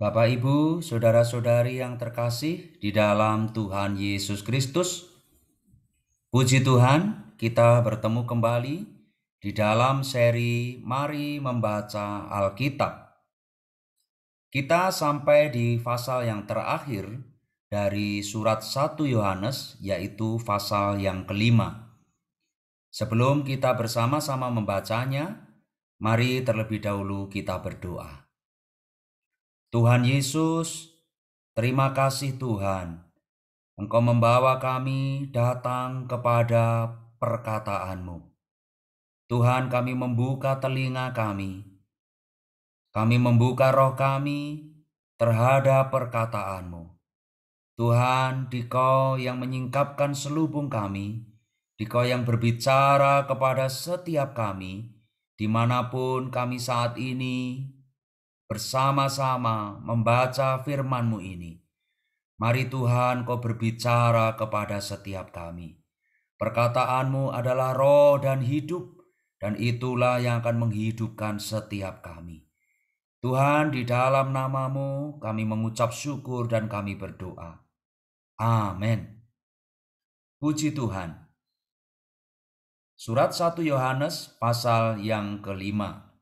Bapak, Ibu, saudara-saudari yang terkasih di dalam Tuhan Yesus Kristus, puji Tuhan, kita bertemu kembali di dalam seri Mari Membaca Alkitab. Kita sampai di pasal yang terakhir dari surat 1 Yohanes, yaitu pasal yang kelima. Sebelum kita bersama-sama membacanya, mari terlebih dahulu kita berdoa. Tuhan Yesus, terima kasih Tuhan. Engkau membawa kami datang kepada perkataanmu. Tuhan, kami membuka telinga kami. Kami membuka roh kami terhadap perkataanmu. Tuhan, Dikau yang menyingkapkan selubung kami, Dikau yang berbicara kepada setiap kami, dimanapun kami saat ini bersama-sama membaca firman-Mu ini. Mari Tuhan, Kau berbicara kepada setiap kami. Perkataanmu adalah roh dan hidup, dan itulah yang akan menghidupkan setiap kami. Tuhan, di dalam nama-Mu kami mengucap syukur dan kami berdoa. Amin. Puji Tuhan. Surat 1 Yohanes pasal yang kelima.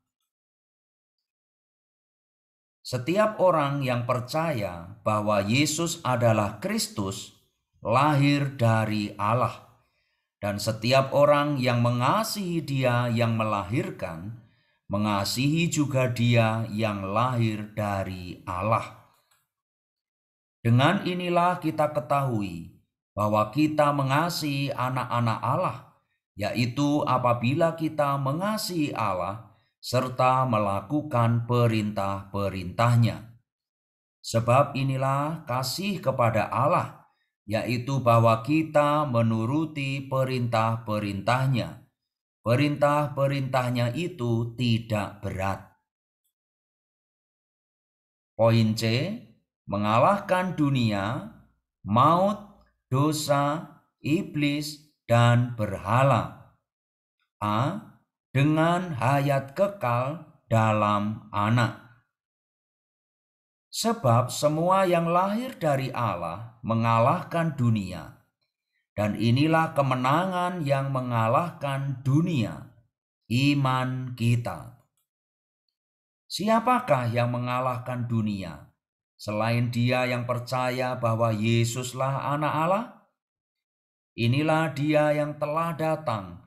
Setiap orang yang percaya bahwa Yesus adalah Kristus lahir dari Allah. Dan setiap orang yang mengasihi Dia yang melahirkan, mengasihi juga Dia yang lahir dari Allah. Dengan inilah kita ketahui bahwa kita mengasihi anak-anak Allah, yaitu apabila kita mengasihi Allah serta melakukan perintah-perintahnya. Sebab inilah kasih kepada Allah, yaitu bahwa kita menuruti perintah-perintahnya. Perintah-perintahnya itu tidak berat. Poin C, mengalahkan dunia, maut, dosa, iblis, dan berhala. A, dengan hayat kekal dalam Anak. Sebab semua yang lahir dari Allah mengalahkan dunia. Dan inilah kemenangan yang mengalahkan dunia, iman kita. Siapakah yang mengalahkan dunia? Selain dia yang percaya bahwa Yesuslah anak Allah? Inilah dia yang telah datang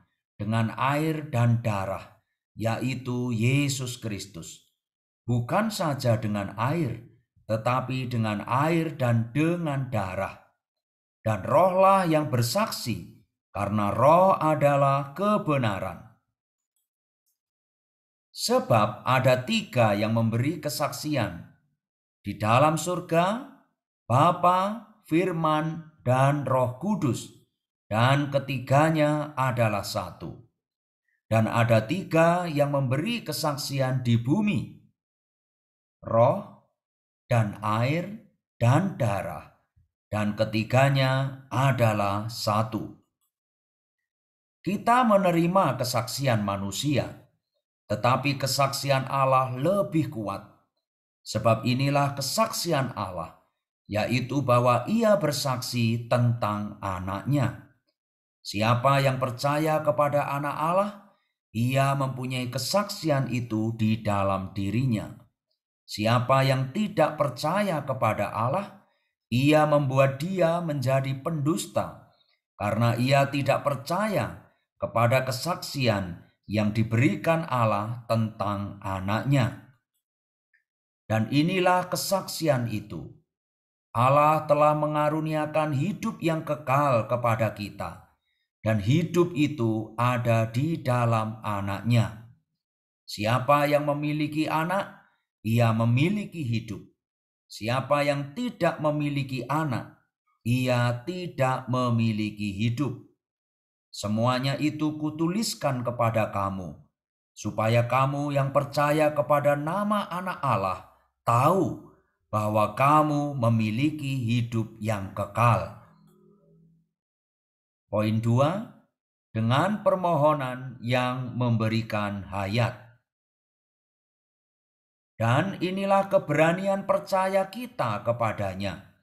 dengan air dan darah, yaitu Yesus Kristus. Bukan saja dengan air, tetapi dengan air dan dengan darah. Dan rohlah yang bersaksi, karena roh adalah kebenaran. Sebab ada 3 yang memberi kesaksian. Di dalam surga, Bapa, Firman, dan Roh Kudus. Dan ketiganya adalah satu. Dan ada 3 yang memberi kesaksian di bumi. Roh, dan air, dan darah. Dan ketiganya adalah satu. Kita menerima kesaksian manusia, tetapi kesaksian Allah lebih kuat. Sebab inilah kesaksian Allah, yaitu bahwa Ia bersaksi tentang Anaknya. Siapa yang percaya kepada Anak Allah, ia mempunyai kesaksian itu di dalam dirinya. Siapa yang tidak percaya kepada Allah, ia membuat dia menjadi pendusta, karena ia tidak percaya kepada kesaksian yang diberikan Allah tentang Anaknya. Dan inilah kesaksian itu. Allah telah mengaruniakan hidup yang kekal kepada kita, dan hidup itu ada di dalam Anaknya. Siapa yang memiliki Anak, ia memiliki hidup. Siapa yang tidak memiliki Anak, ia tidak memiliki hidup. Semuanya itu kutuliskan kepada kamu, supaya kamu yang percaya kepada nama Anak Allah tahu bahwa kamu memiliki hidup yang kekal. Poin 2, dengan permohonan yang memberikan hayat. Dan inilah keberanian percaya kita kepadanya,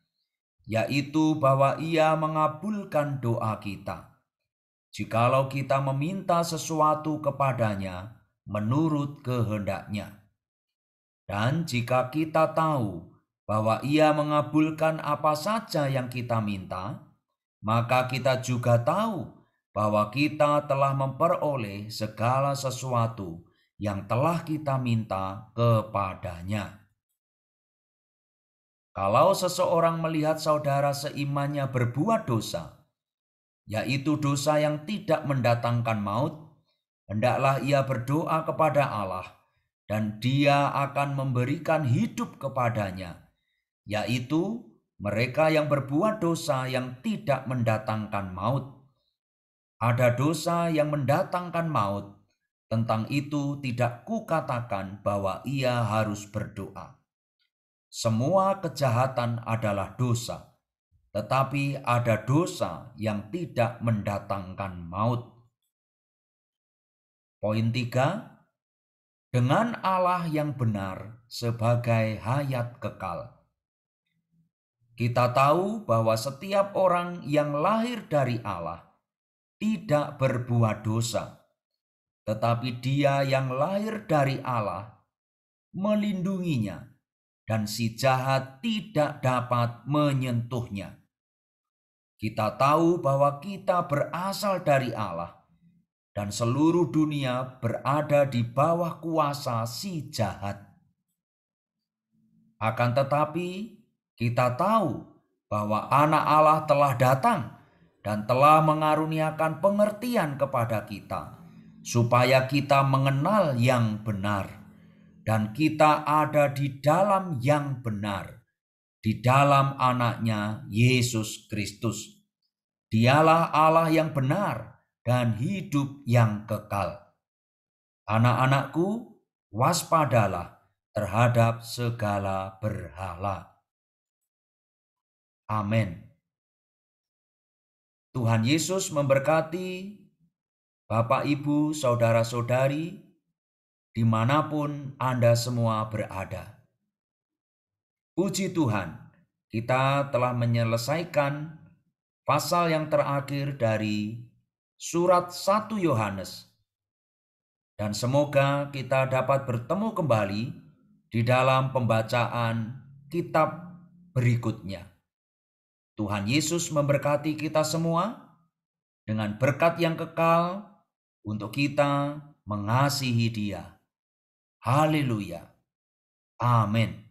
yaitu bahwa Ia mengabulkan doa kita, jikalau kita meminta sesuatu kepadanya menurut kehendak-Nya. Dan jika kita tahu bahwa Ia mengabulkan apa saja yang kita minta, maka kita juga tahu bahwa kita telah memperoleh segala sesuatu yang telah kita minta kepadanya. Kalau seseorang melihat saudara seimannya berbuat dosa, yaitu dosa yang tidak mendatangkan maut, hendaklah ia berdoa kepada Allah, dan Dia akan memberikan hidup kepadanya, yaitu mereka yang berbuat dosa yang tidak mendatangkan maut. Ada dosa yang mendatangkan maut, tentang itu tidak kukatakan bahwa ia harus berdoa. Semua kejahatan adalah dosa, tetapi ada dosa yang tidak mendatangkan maut. Poin 3, dengan Allah yang benar sebagai hayat kekal. Kita tahu bahwa setiap orang yang lahir dari Allah tidak berbuat dosa, tetapi Dia yang lahir dari Allah melindunginya, dan si jahat tidak dapat menyentuhnya. Kita tahu bahwa kita berasal dari Allah, dan seluruh dunia berada di bawah kuasa si jahat. Akan tetapi, kita tahu bahwa Anak Allah telah datang dan telah mengaruniakan pengertian kepada kita, supaya kita mengenal yang benar, dan kita ada di dalam yang benar, di dalam Anaknya Yesus Kristus. Dialah Allah yang benar dan hidup yang kekal. Anak-anakku, waspadalah terhadap segala berhala. Amin. Tuhan Yesus memberkati Bapak, Ibu, saudara-saudari, dimanapun Anda semua berada. Puji Tuhan, kita telah menyelesaikan pasal yang terakhir dari surat 1 Yohanes. Dan semoga kita dapat bertemu kembali di dalam pembacaan kitab berikutnya. Tuhan Yesus memberkati kita semua dengan berkat yang kekal untuk kita mengasihi Dia. Haleluya. Amin.